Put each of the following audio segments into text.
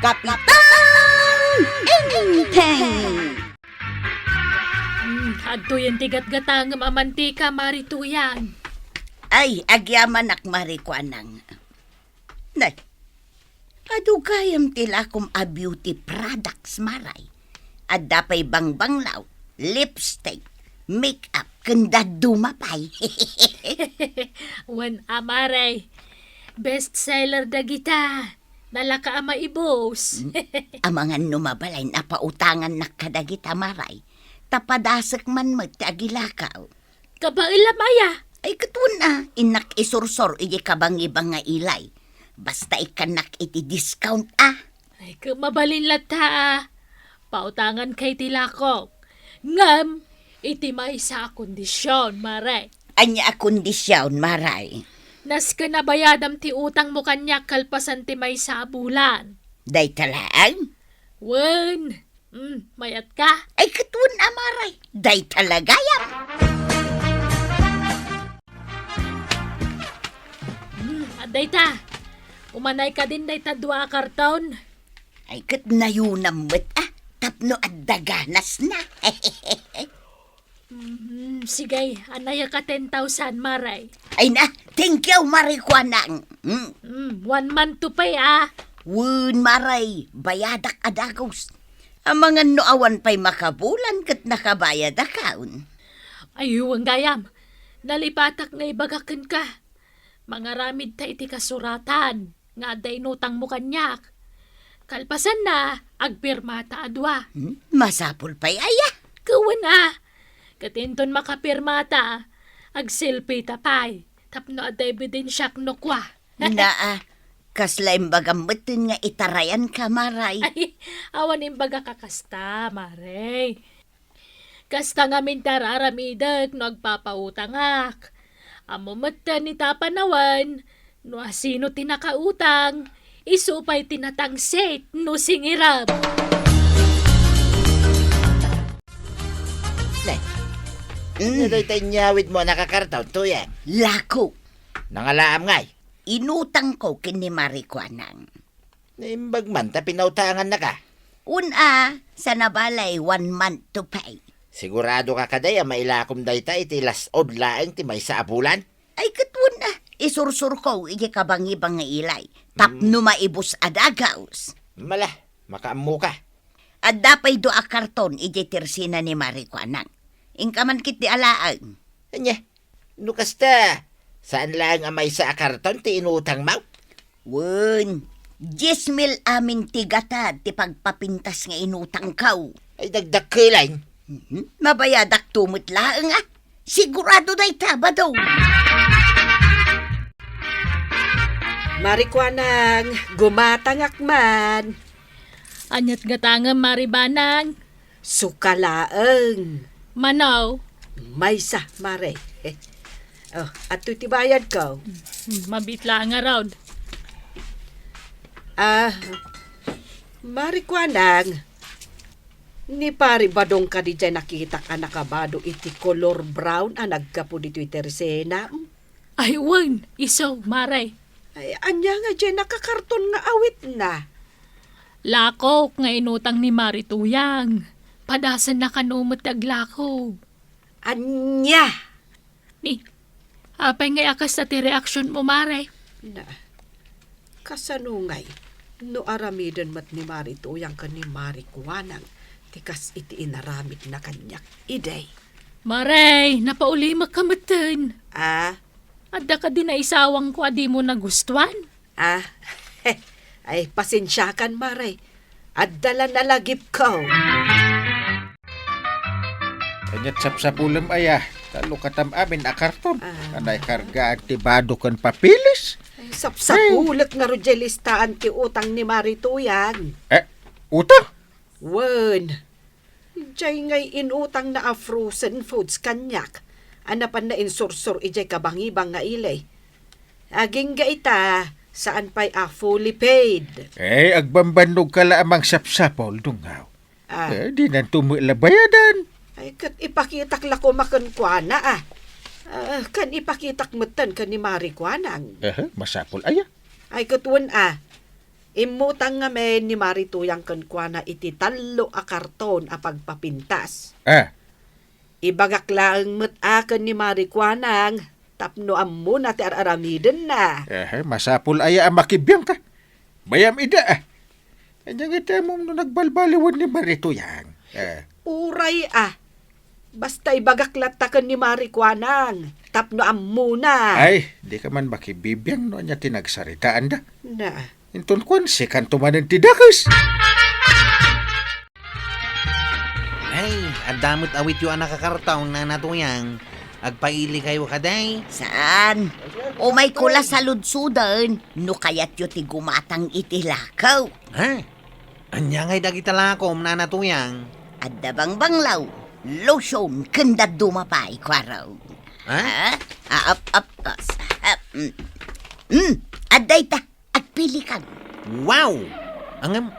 Kapitang Inteng! Adto yung tigat-gatang mamantika marituyan. Ay, agyaman ak marikuanang. Nay, adugayam tilakom a beauty products maray. Adda pa'y bangbanglaw, lipstick, make-up, kanda dumapay. Wan amaray. Best seller dagita. Nalaka ama ibos. Amangan numabalay na pautangan na kadagita maray. Tapadasak man agilakaw. Kabailamaya. Ay katuna, inak isursor iji kabang-ibang nga ilay. Basta ikanak iti discount Ay kumabalin lata. Pautangan kay tilakok. Ngam, iti may sa kondisyon, maray. Anya a kondisyon, maray. Nas ka nabayadam ti utang mo kanya kalpasan ti may sa bulan. Day talaan? Wen, mayat ka. Ay katun amaray. Day talagayam. Aday ta. Umanay ka din day ta dua karton. Ay kat nayunam met tapno at daganas na. Sige, anaya ka 10,000 maray. Ay na, thank you marikuanang. 1 month to pay Wun maray, bayadak adagos. Ang mga noawan pa'y makabulan kat nakabayad akaon. Ayuwang gayam. Nalipatak nga ibagakan ka. Mga ramid ta iti kasuratan. Nga day nutang mo kanyak. Kalpasan na, agpirma ta adwa. Masapul pa'y aya. Kawan Katinton makapirma ta. Agsilpi ta pay. Tapno ad ebidensyak no kwa. Na kasla imbagambetin nga itarayan ka maray. Ay, awan imbaga kakasta, maray. Kasta nga mintararamidag no agpapautangak. Amo mata ni tapanawan, no asino tinakautang, isupay tinatangsit no singirab. Naday tayo nyawid mo nakakartaw, tuya. Lako, Nangalaam ngay. inutang ko kini marikuanang. Naimbag man, ta pinautangan na ka. Sa nabalay 1 month to pay. Sigurado ka kadaya mailakom day ta iti lasod laeng ti may sa abulan. Ay katun isursur ko iji kabang-ibang nga ilay. Tapno maibus adagaws. Mala, makaamu ka. At dapay do a karton iji tirsina ni marikuanang. Ingkaman kiti alaan. Anya, nukasta. Saan lang ang may sa karton ti inutang mau? Wun, 10,000 amin tigata ti pagpapintas nga inutang kaw. Ay dagdag kilain. Mabayadak tumot laang Sigurado day taba daw. Marikuanang, gumatangak man. Anyat gatangam maribanang. Sukalaeng. Manaw, Maysa, mare. Ato'y tibayad ko. mabitla nga raw. Marikuanang, ni pari badong ka di dyan nakita ka nakabado iti color brown nagkapo dito itersena. Ay, wan, iso, maray. Ay, anya nga dyan nakakarton nga awit na. Lakok nga inutang ni Marituyang. Padasan na kanumot aglako. Anya! Ni, apay nga akas sa ti reaksyon mo, maray. Na, kasanungay, no aramidan mat ni Marituyang ka ni Marikuanang, tikas iti inaramid na kanyak iday. Maray, napauli makamatan. Ah, Adda ka din na isawang ko adi mo nagustuhan. Ay, pasensyakan, Maray. Adala na lagip ko. Kanyat sapsapulam aya, talo katam amin a karton. Anay karga aktibado kan papilis. Ay, sapsapulat nga rojelistaan ti utang ni Marituyan. Uta? Wen, jay ngay inutang na a frozen foods kanyak. Anapan na insursur ijay kabangibang nga ilay. Aging gaita, saan pa'y fully paid. Agbambanog ka lamang sapsapol dungaw. Di na tumulabayadan. Ay, kat ipakitak lako makankwana kan ipakitak matan kan ni Marikuanang. Masapol aya. Ay, katwan Imutang nga men ni Marituyang kenkwana iti tallo a karton a pagpapintas. Ibagak lang metaken ni Marikwanang tapno ammo na ti aramiden na. Masapul aya ang makibiyang ka. Bayam ida. Anyang ita mo no nagbalbaliwan ni Marituyang. Uray Basta ibagak lataken ni Marikwanang tapno ammo na. Ay, di ka man makibibiyang no niya tinagsaritaan da. Na. Intun kwan, si kantumanan ti dakas. Ay, adamot awit yung nakakartaon na natuyang. Agpaili kayo kaday. Saan? O may kula sa ludsudan, no kayat yu ti gumatang itilakaw. Ha? Anya ngay dagitalakom na natuyang. Adda bang banglaw, lotion, kendad dumapay kwaraw. Ha? Adday ta, at pilikan. Wow! Angam,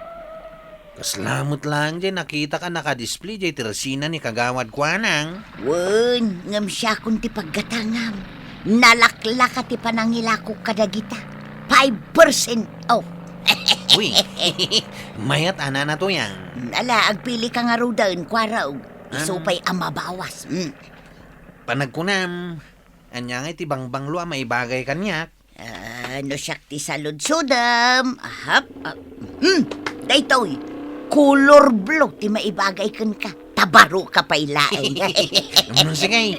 kaslamot lang dyan, nakita ka nakadisplay dyan tirasina ni Kagawad Kwanang. Wen, ngam siya kung ti paggatangam. Nalakla ka ti panangilako kadagita. 5% off. Uy, mayat ana na to yan. Ala, agpili ka nga rudan, kwaraw. Isupay ang mabawas. Panagkunam, anya nga iti bangbanglo ang maibagay kanyak. No siyak ti saludsudam. Daytoy, color blue ti maibagay kan ka. Tabaro ka pa ilaing. Ano sige,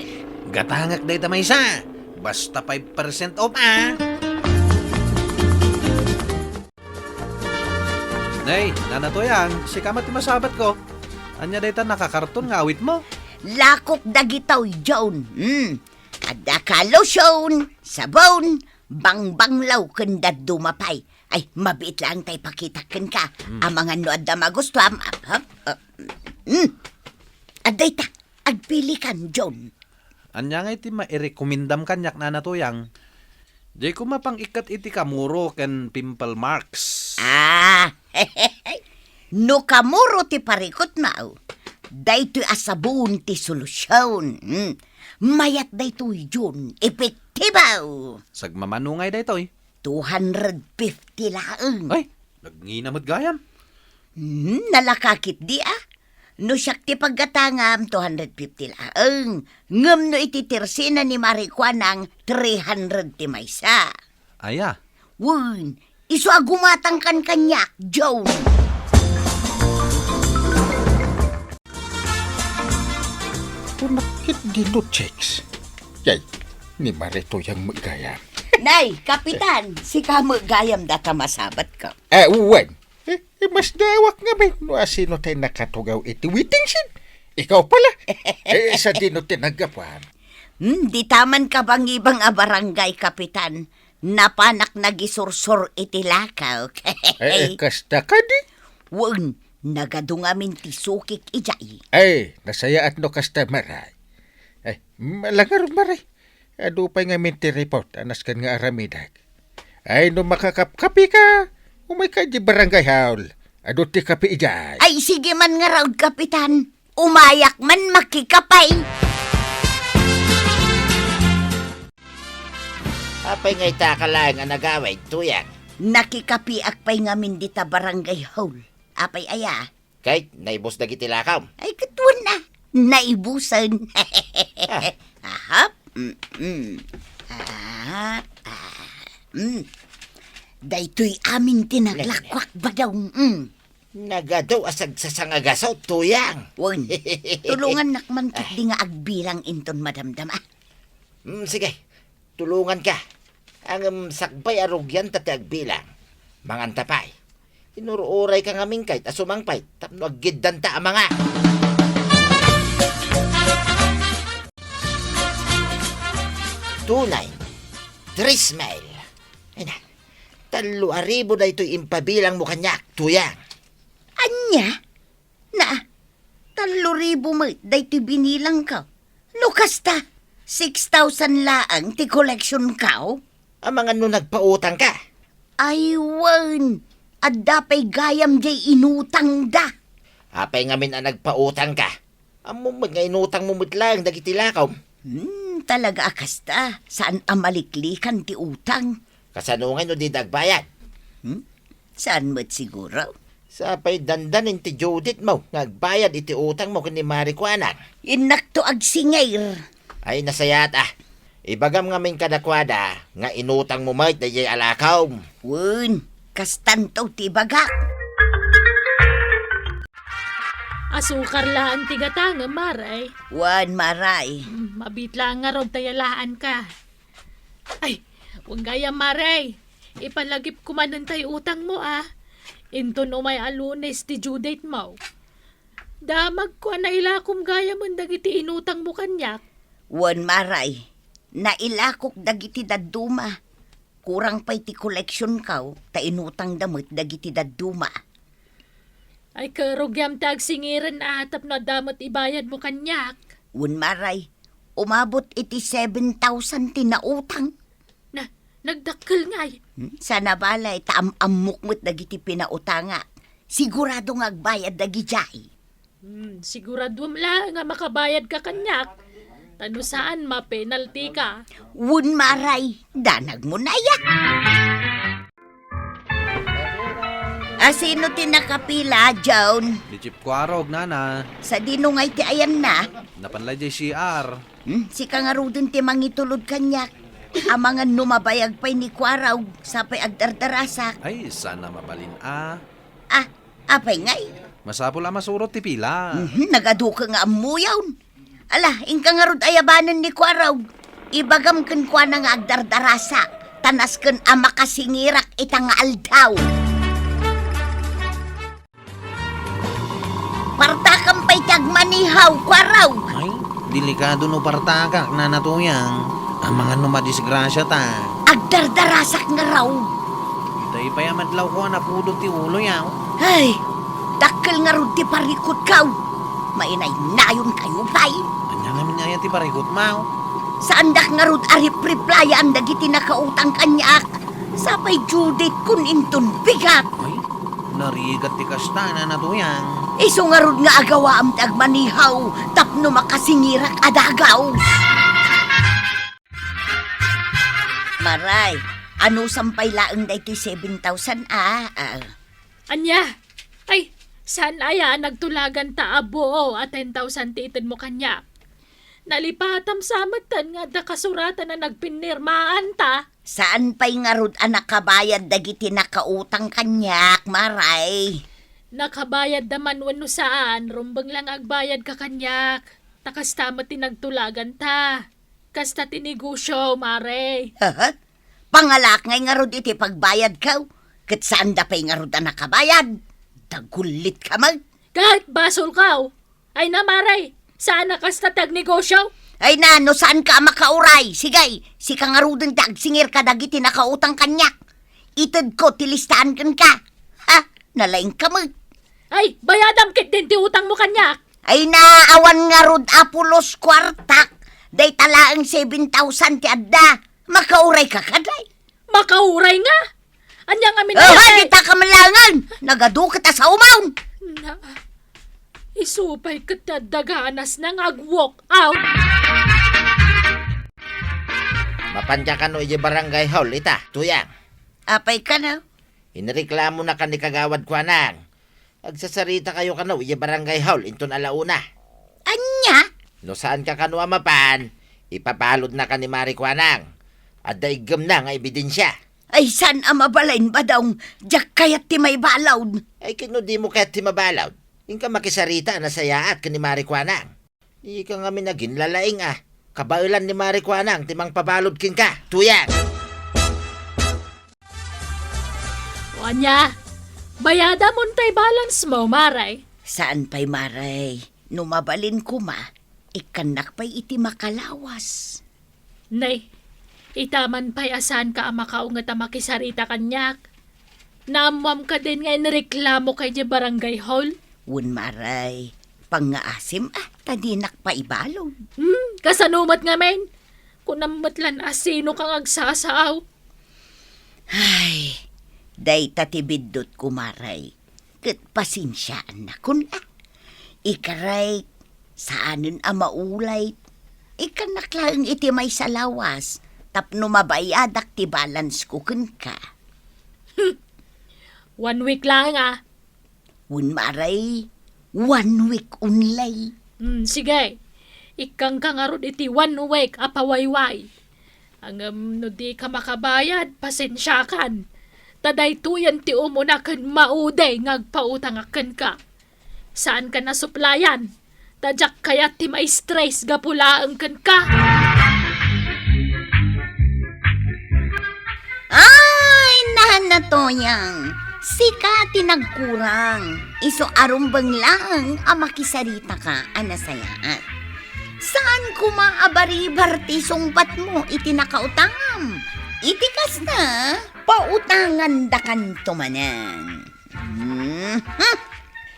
gatangak day tamay sa. Basta 5% off Nay, nanatoyang, si kamat masabat ko. Anya day ta nakakarton nga awit mo. Lakok dagitaw, Joan. Ada ka lotion, sabon, bangbanglaw kendad dumapay. Ay, mabit lang tay pakitaken ka. Ang mga noad na magustuhan. Aday ta, agpili kan, John. Anya nga iti mairekomendam kanyak nanatoyang. Di ko mapang ikat iti kamuro ken pimple marks. No kamuro ti parikot mao. Daytoy asabon ti solusyon. Mayat daytoy, John. Epektibaw. Sagmamanungay daytoy. 250 laeng. Ay, nagninamot gayam. Nalakakit di No siyak ti paggatangam, 250 laeng. Ngam no ititirsina ni Marikwanang 300 ti maysa. Aya. Wun, iso agumatang kan kanyak, Joan. Punakit dino checks. Yay, ni Marituyang magayam. Nay, kapitan, si kamo gayam data masabat ka. Uwan. Mas dawak nga ba? No, sino tayo nakatugaw iti waiting sin? Ikaw pala. Sa dino tinagapan. Di taman ka bang ibang barangay, kapitan? Napanak nagisursur iti lakaw. Kasta ka di? Wun, nagadungamin ti sukik ijay. Nasaya at no kasta maray. Malangar maray. Adupay nga minti report, anas kan nga aramidag. No makakapkapi ka. Umay ka di barangay haul. Ado ti kapi ijay. Ay, sige man nga raw, kapitan. Umayak man makikapay. Apay nga itakalang ang nagaway, tuyang. Nakikapiak pa'y ngamin dita barangay haul. Apay aya. Kahit naibos na gitilakaw. Ay, katuan na. Naibusan. Ahap. Daytoy amin tinaglakwak ba daw? Nagadaw asag sa sangagasot, tuyang. Wan, tulungan nakman kit di nga agbilang inton madamdam Sige, tulungan ka. Ang sakbay arugyan tati agbilang. Mangantapay. Inuruuray ka nga mingkay, asumangpay, tapno aggidan ta ang mga. Tunay, 3 mile. Ay na, 3,000 na ito'y impabilang mo kanyak, tuyang. Anya? Na, 3,000 mo, daytoy binilang ka. Lukasta, 6,000 laang ti collection ka. Ang mga no nagpautang ka. Ay, wan, at dapay gayam jay inutang da. Apay nga min ang nagpautang ka. Amumad nga inutang mo lang, dagitilakaw. Talaga akasta, saan amaliklikan ti utang? Kasanungan no di dagbayad. Saan mo't siguro? Sa pa'y dandanin ti Judith mo, nagbayad iti utang mo kini Mari Kuanang. Inakto ag singayr. Ay nasayat Ibagam nga min kadakwada, nga inutang mo may dayay alakaw. Wun, kastanto ti baga. Asukar lang tigatang, maray. Wan maray. Mabit lang nga rod tayalaan ka. Ay, huwag gaya maray. Ipalagip kumanan tayo utang mo Into no may alunes ti Judith mo. Damag ko na ilakom gaya mo dagiti inutang mo kanyak. Wan maray. Nailakok dagiti daduma. Kurang pa'y ti koleksyon kaw, ta inutang damot dagiti daduma. Ay karugyam tag singiran atap na damot ibayad mo kanyak. Wan maray. Umabot iti 7,000 tinautang. Nagdakkel ngay. Sana balay, taam-amok mo't dagiti pinautanga. Sigurado nga agbayad dagijay. Sigurado lang nga makabayad ka kanyak. Tano saan mapenalty ka? Wun maray, danag mo na ya. Sino tinakapila, Joan? Di Chip Kwarog, nana. Sa dinungay ti ayan na. Napanlay di CR. Si kangarudin ti mangitulod kanyak. Amangan numabayag pa'y ni Kwaraw sa pa'y agdardarasak. Ay, sana mabalin Apay ngay. Masapol masurot ti pila. Nagaduka nga amuyaw. Ala, ingka nga rod ayabanan ni Kwaraw. Ibagam kan kwa na nga agdardarasak. Tanas kan amakasingirak itang aldaw. Partakam pa'y tagmanihaw, Kwaraw. Ay, delikado no partakak na natuyang. Ang mga numadisgrasya ta. Agdardarasak nga raw. Day pa yung madlaw ko na pudot ti ulo yaw. Ay, dakkel nga rod ti parikot kaw. Mainay nayon kayo pa'y. Anya nga minaya ti parikot mau. Saan dak nga rod arip-replyan dagiti nakautang kanyak. Sapay Judith kun inton bigat. Ay, narigat ti kasta na natuyang. Iso nga rod nga agawa am tagmanihaw. Tapno makasingirak adagaw. Maray, ano sampay laeng da ito'y 7,000 Anya? Ay, saan aya nagtulagan ta abo at 10,000 titin mo kanyak? Nalipatam sa amatan nga da kasuratan na nagpinirmaan ta. Saan pa'y nga rod nakabayad dagiti nakautang kanyak, Maray? Nakabayad naman wano saan, rumbang lang agbayad ka kanyak. Takastama tinagtulagan ta. Kasta tinegosyo, mare. Pangalak ngay nga rod iti pagbayad kaw. Kat saan da pa'y nga rod nakabayad? Dagulit ka mag. Kahit basol ka, ay na mare, saan na kasta tagnegosyo? Ay na, no saan ka makauray? Sigay, si kangarudin tagsingir ka dagiti nakautang kanyak. Itad ko, tilistahan kan ka. Nalaing ka mag. Ay, bayadam kit din ti utang mo kanyak. Ay na, awan nga rod apulos kwartak. Day talaang 7,000 ti adda. Makauray ka kaday. Makauray nga. Anya nga Di ta kamalangan. Nagadu kita sa umaw. Na, isupay kita daganas nang ag-walk out. Mapandya ka no iji barangay hall, ita, tuyang. Apay ka na. Inireklamo na ka ni Kagawad Kuanang. Agsasarita kayo ka no iji barangay hall, inton alauna. Anya? No saan ka kanwa mapan, ipapalod na ka ni Mari Kuanang. At daigam na nga ebidensya. Ay san amabalain ba daw? Diyak kayat ti may balawd. Ay kino di mo kaya't timabalaw. Yung ka makisarita na sayaat ka ni Mari Kuanang. Di ka nga minagin lalaing Kabailan ni Mari Kuanang timang pabalod kin ka, tuyang. Anya, bayada mo tay balance mo, maray. Saan pa'y Maray? Numabalin ko ma. Ikanak pa'y iti makalawas. Nay, itaman pa'y asan ka ang makaungat ang makisarita kanyak. Naamwam ka din nga nireklamo kay di barangay hall. Wun Maray, pangaasim tadinak pa ibalog. Kasanumat nga men. Kung namatlan sino kang agsasaaw. Ay, day tatibidot ko Maray. Kat pasinsyaan na kun Ikaray, saanin maulay. Ikanaklang iti may salawas. Tapno mabayadak ti balance ko kun ka. 1 week lang Un maray, 1 week unlay. Sige. Ikang kangarod iti 1 week apawayway. Ang no di ka makabayad, pasensyakan. Taday tuyan ti umunakan mauday ngagpautangakan ka. Saan ka nasuplayan? Tadyak kaya ti may stress gapulaan kan ka. Ay, nahan na to yang. Sika tinagkurang. Iso arumbang lang ang makisarita ka, anasayaan. Saan kumaabari-bar ti sungpat mo iti nakautangam? Itikas na, pautangan da kan tumanan.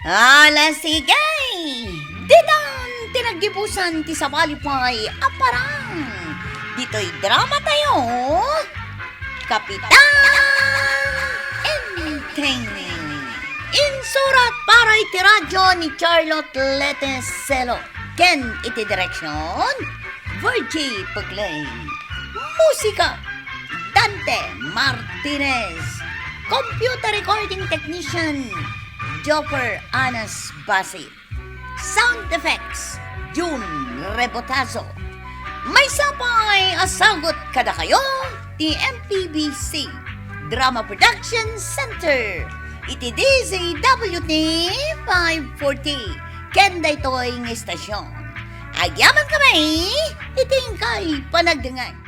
Ala sigay! Didan tinagibusan ti sabalipay aparang. Dito'y drama tayo. Kapitan Entertaining. Insurat para iti radyo ni Charlotte Leteselo. Ken iti direksyon Virgie Paglay. Musika Dante Martinez. Computer recording technician Jopper Anas Basi. Sound effects June Rebotazo. May sapay asagot kada kayo ti MPBC Drama Production Center. Iti DZWT 540. Kenda ito'y ng estasyon. Agyaman kami, itingkay panagdangay.